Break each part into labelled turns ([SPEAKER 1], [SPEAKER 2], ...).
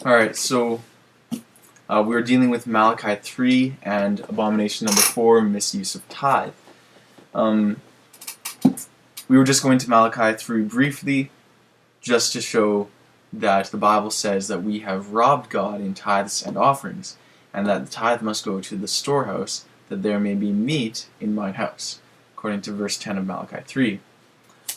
[SPEAKER 1] Alright, so we're dealing with Malachi 3 and abomination number 4, misuse of tithe. We were just going to Malachi 3 briefly, just to show that the Bible says that we have robbed God in tithes and offerings, and that the tithe must go to the storehouse, that there may be meat in mine house, according to verse 10 of Malachi 3.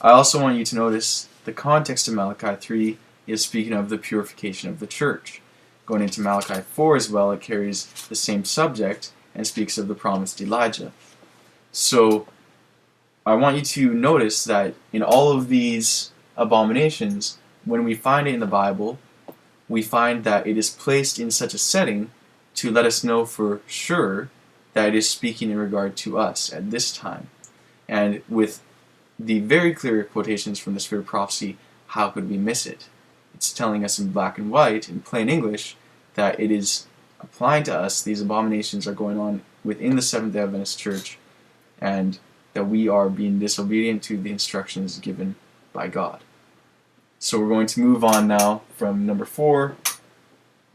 [SPEAKER 1] I also want you to notice the context of Malachi 3 is speaking of the purification of the church. Going into Malachi 4 as well, it carries the same subject and speaks of the promised Elijah. So I want you to notice that in all of these abominations, when we find it in the Bible, we find that it is placed in such a setting to let us know for sure that it is speaking in regard to us at this time. And with the very clear quotations from the Spirit of Prophecy, how could we miss it? It's telling us in black and white, in plain English, that it is applying to us. These abominations are going on within the Seventh-day Adventist Church, and that we are being disobedient to the instructions given by God. So we're going to move on now from number 4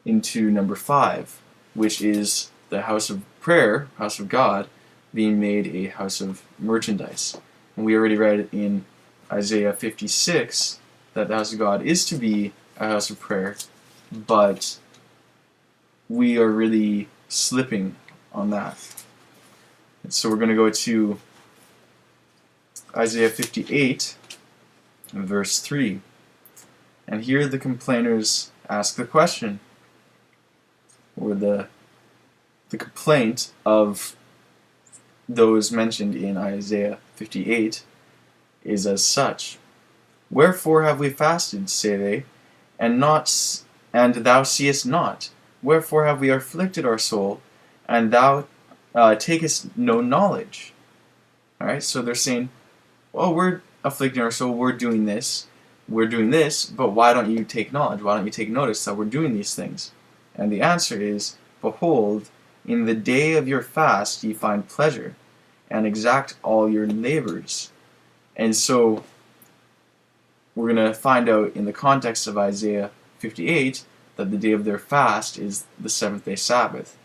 [SPEAKER 1] into number 5, which is the house of prayer, house of God, being made a house of merchandise. And we already read in Isaiah 56 that the house of God is to be a house of prayer, but we are really slipping on that. And so we're going to go to Isaiah 58, verse 3. And here the complainers ask the question, or the complaint of those mentioned in Isaiah 58 is as such. Wherefore have we fasted, say they, and thou seest not? Wherefore have we afflicted our soul, and thou takest no knowledge? Alright, so they're saying, well, we're afflicting our soul, we're doing this, but why don't you take knowledge? Why don't you take notice that we're doing these things? And the answer is, behold, in the day of your fast ye find pleasure, and exact all your labors. And so we're going to find out in the context of Isaiah 58 that the day of their fast is the seventh-day Sabbath.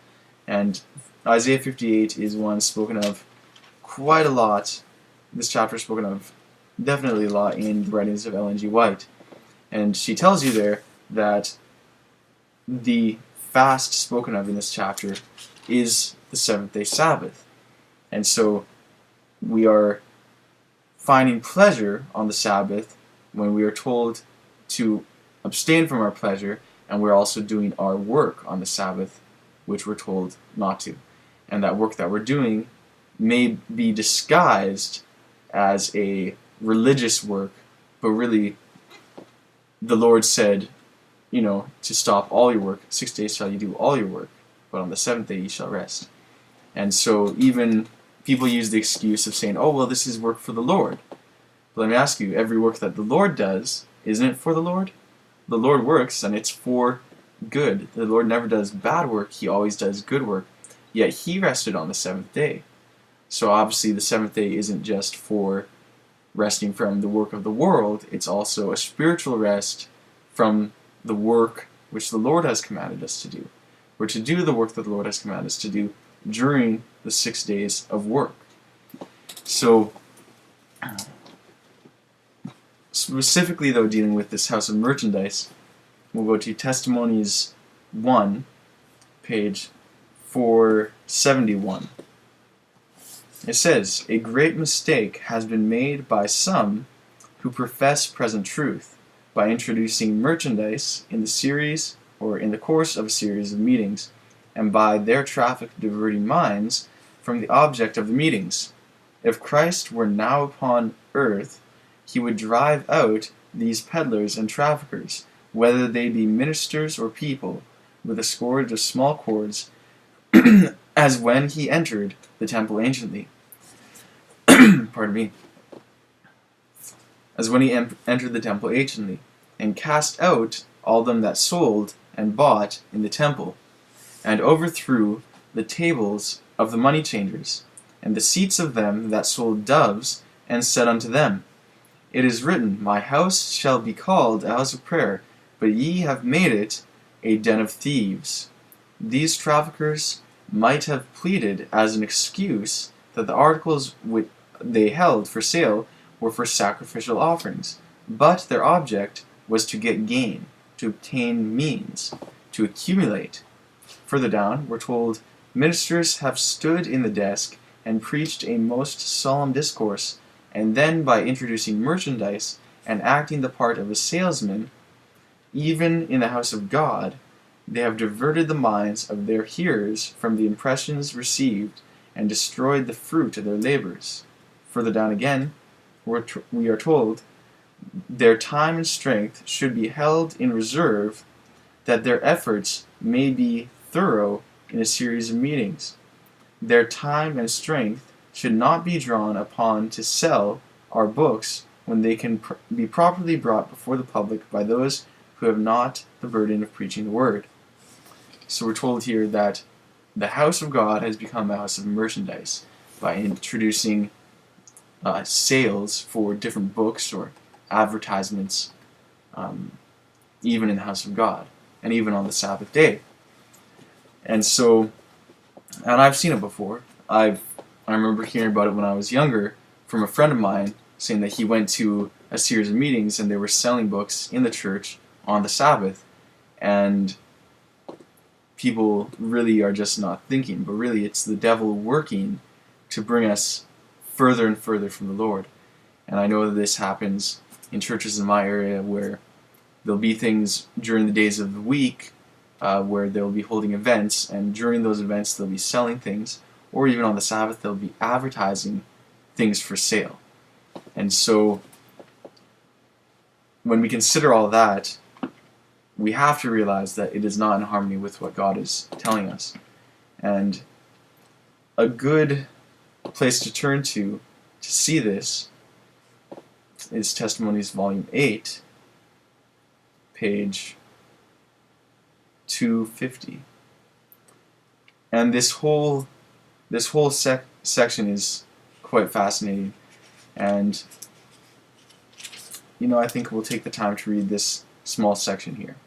[SPEAKER 1] And Isaiah 58 is one spoken of quite a lot. This chapter is spoken of definitely a lot in the writings of Ellen G. White. And she tells you there that the fast spoken of in this chapter is the seventh-day Sabbath. And so we are finding pleasure on the Sabbath when we are told to abstain from our pleasure, and we're also doing our work on the Sabbath, which we're told not to. And that work that we're doing may be disguised as a religious work, but really the Lord said, to stop all your work. 6 days shall you do all your work, but on the seventh day you shall rest. And so even people use the excuse of saying, oh, well, this is work for the Lord. But let me ask you, every work that the Lord does, isn't it for the Lord? The Lord works, and it's for good. The Lord never does bad work. He always does good work. Yet He rested on the seventh day. So obviously the seventh day isn't just for resting from the work of the world. It's also a spiritual rest from the work which the Lord has commanded us to do. We're to do the work that the Lord has commanded us to do during the 6 days of work. So specifically, though, dealing with this house of merchandise, we'll go to Testimonies 1, page 471. It says, a great mistake has been made by some who profess present truth by introducing merchandise in the series or in the course of a series of meetings, and by their traffic diverting minds from the object of the meetings. If Christ were now upon earth, He would drive out these peddlers and traffickers, whether they be ministers or people, with a scourge of small cords, as when He entered the temple anciently. Pardon me. As when He entered the temple anciently, and cast out all them that sold and bought in the temple, and overthrew the tables of the money changers, and the seats of them that sold doves, and said unto them, It is written, My house shall be called a house of prayer, but ye have made it a den of thieves. These traffickers might have pleaded as an excuse that the articles which they held for sale were for sacrificial offerings, but their object was to get gain, to obtain means, to accumulate. Further down, we're told, ministers have stood in the desk and preached a most solemn discourse, and then by introducing merchandise and acting the part of a salesman, even in the house of God, they have diverted the minds of their hearers from the impressions received and destroyed the fruit of their labors. Further down again, we are told, their time and strength should be held in reserve, that their efforts may be thorough in a series of meetings. Their time and strength should not be drawn upon to sell our books when they can be properly brought before the public by those who have not the burden of preaching the word. So we're told here that the house of God has become a house of merchandise by introducing sales for different books or advertisements, even in the house of God, and even on the Sabbath day. And I've seen it before. I remember hearing about it when I was younger from a friend of mine, saying that he went to a series of meetings and they were selling books in the church on the Sabbath, and people really are just not thinking, but really it's the devil working to bring us further and further from the Lord. And I know that this happens in churches in my area where there'll be things during the days of the week where they'll be holding events, and during those events they'll be selling things, or even on the Sabbath they'll be advertising things for sale. And so when we consider all that, we have to realize that it is not in harmony with what God is telling us. And a good place to turn to see this is Testimonies Volume 8, page 250. And this whole section is quite fascinating, and I think we'll take the time to read this small section here.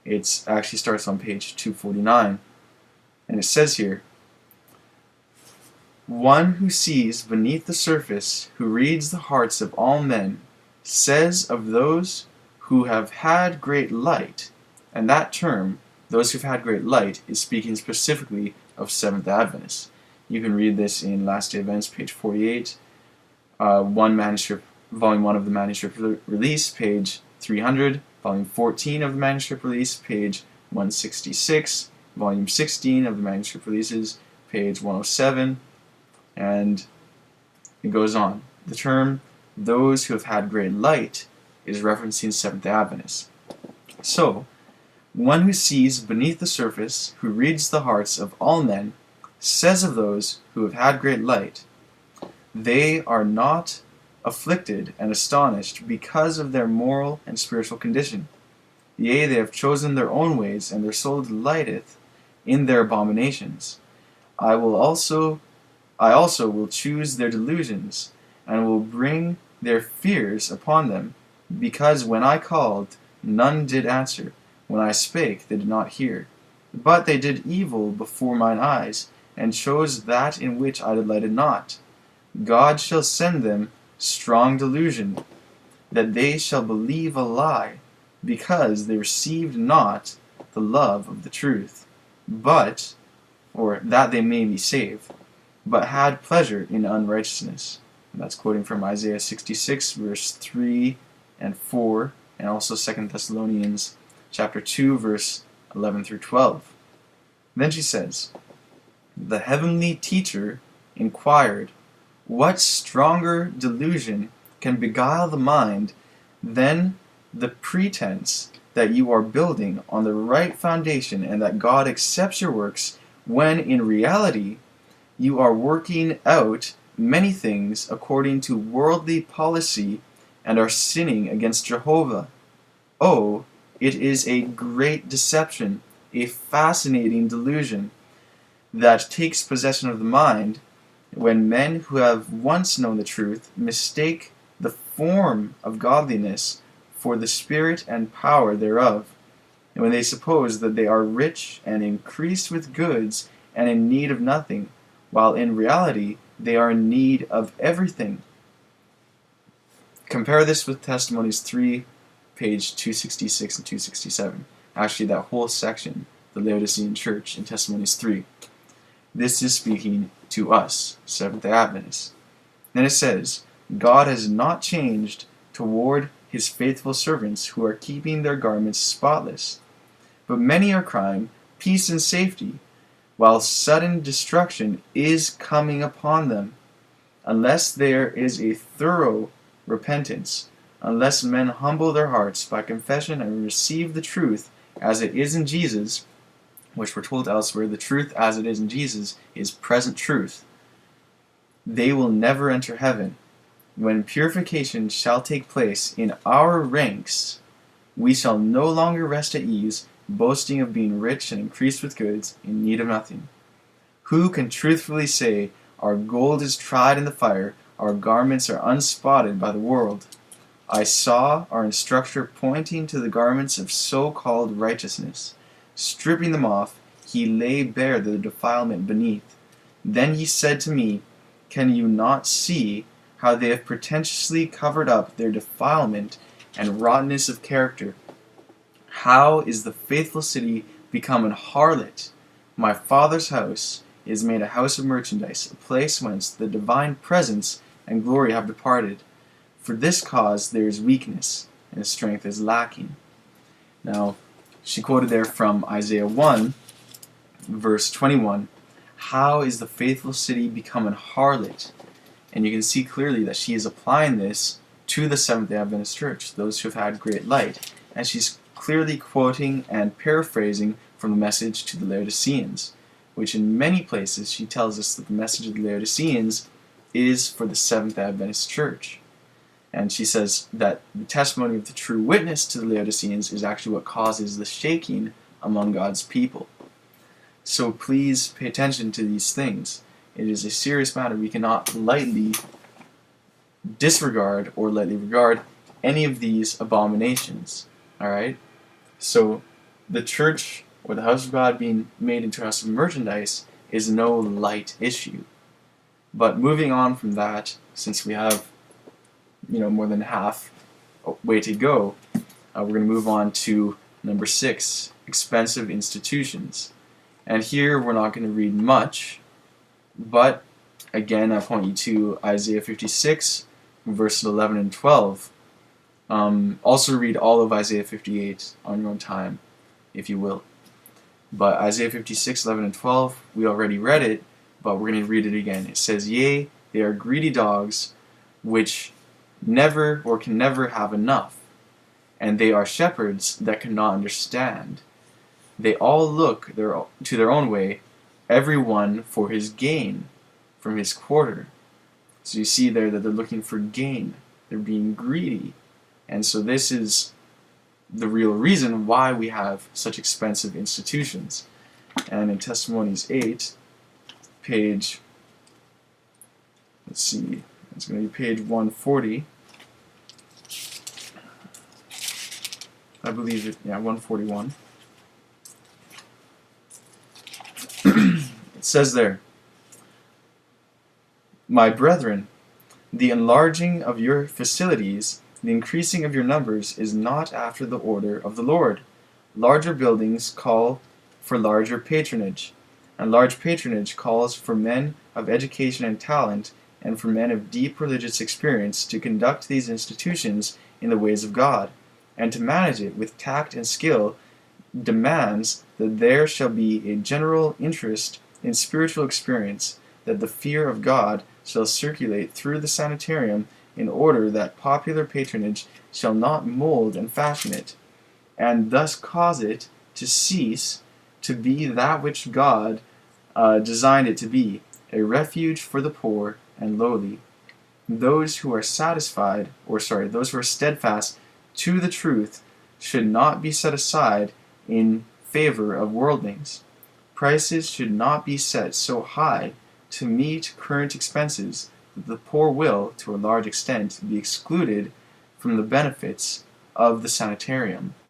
[SPEAKER 1] It actually starts on page 249, and it says here, "One who sees beneath the surface, who reads the hearts of all men, says of those who have had great light," and that term, those who've had great light, is speaking specifically of Seventh Adventists. You can read this in Last Day Events, page 48, Volume 1 of the Manuscript Release, page 300, Volume 14 of the Manuscript Release, page 166, Volume 16 of the Manuscript Releases, page 107, and it goes on. The term, those who have had great light, is referencing Seventh Adventists. So, one who sees beneath the surface, who reads the hearts of all men, says of those who have had great light, they are not afflicted and astonished because of their moral and spiritual condition. Yea, they have chosen their own ways, and their soul delighteth in their abominations. I also will choose their delusions, and will bring their fears upon them, because when I called, none did answer. When I spake, they did not hear. But they did evil before mine eyes, and chose that in which I delighted not. God shall send them strong delusion, that they shall believe a lie, because they received not the love of the truth, or that they may be saved, but had pleasure in unrighteousness. And that's quoting from Isaiah 66, verse 3 and 4, and also 2 Thessalonians chapter 2, verse 11 through 12. Then she says, "The heavenly teacher inquired, what stronger delusion can beguile the mind than the pretense that you are building on the right foundation and that God accepts your works, when in reality you are working out many things according to worldly policy and are sinning against Jehovah? Oh, it is a great deception, a fascinating delusion that takes possession of the mind, when men who have once known the truth mistake the form of godliness for the spirit and power thereof, and when they suppose that they are rich and increased with goods and in need of nothing, while in reality they are in need of everything. Compare this with Testimonies 3, page 266 and 267. Actually, that whole section, the Laodicean Church in Testimonies 3. This is speaking to us, Seventh-day Adventists. Then it says, God has not changed toward his faithful servants who are keeping their garments spotless. But many are crying, peace and safety, while sudden destruction is coming upon them, unless there is a thorough repentance, unless men humble their hearts by confession and receive the truth as it is in Jesus, which we're told elsewhere, the truth as it is in Jesus is present truth. They will never enter heaven. When purification shall take place in our ranks, we shall no longer rest at ease, boasting of being rich and increased with goods, in need of nothing. Who can truthfully say, our gold is tried in the fire, our garments are unspotted by the world? I saw our instructor pointing to the garments of so-called righteousness. Stripping them off, he lay bare the defilement beneath. Then he said to me, can you not see how they have pretentiously covered up their defilement and rottenness of character? How is the faithful city become an harlot? My Father's house is made a house of merchandise, a place whence the divine presence and glory have departed. For this cause there is weakness, and his strength is lacking. Now, she quoted there from Isaiah 1, verse 21, how is the faithful city become an harlot? And you can see clearly that she is applying this to the Seventh-day Adventist Church, those who have had great light. And she's clearly quoting and paraphrasing from the message to the Laodiceans, which in many places she tells us that the message of the Laodiceans is for the Seventh-day Adventist Church. And she says that the testimony of the true witness to the Laodiceans is actually what causes the shaking among God's people. So please pay attention to these things. It is a serious matter. We cannot lightly disregard or lightly regard any of these abominations. Alright? So the church or the house of God being made into a house of merchandise is no light issue. But moving on from that, since we have more than half way to go, we're going to move on to number 6, expensive institutions. And here we're not going to read much, but again I point you to Isaiah 56, verses 11 and 12. Also read all of Isaiah 58 on your own time, if you will. But Isaiah 56, 11 and 12, we already read it, but we're going to read it again. It says, yea, they are greedy dogs, which never or can never have enough, and they are shepherds that cannot understand. They all look to their own way, every one for his gain from his quarter. So you see there that they're looking for gain. They're being greedy. And so this is the real reason why we have such expensive institutions. And in Testimonies 8, page, it's going to be page 140. I believe it, 141. It says there, my brethren, the enlarging of your facilities, the increasing of your numbers is not after the order of the Lord. Larger buildings call for larger patronage, and large patronage calls for men of education and talent, and for men of deep religious experience to conduct these institutions in the ways of God, and to manage it with tact and skill demands that there shall be a general interest in spiritual experience, that the fear of God shall circulate through the sanitarium in order that popular patronage shall not mold and fashion it, and thus cause it to cease to be that which God designed it to be, a refuge for the poor and lowly. Those who are steadfast to the truth should not be set aside in favor of worldlings. Prices should not be set so high to meet current expenses that the poor will, to a large extent, be excluded from the benefits of the sanitarium.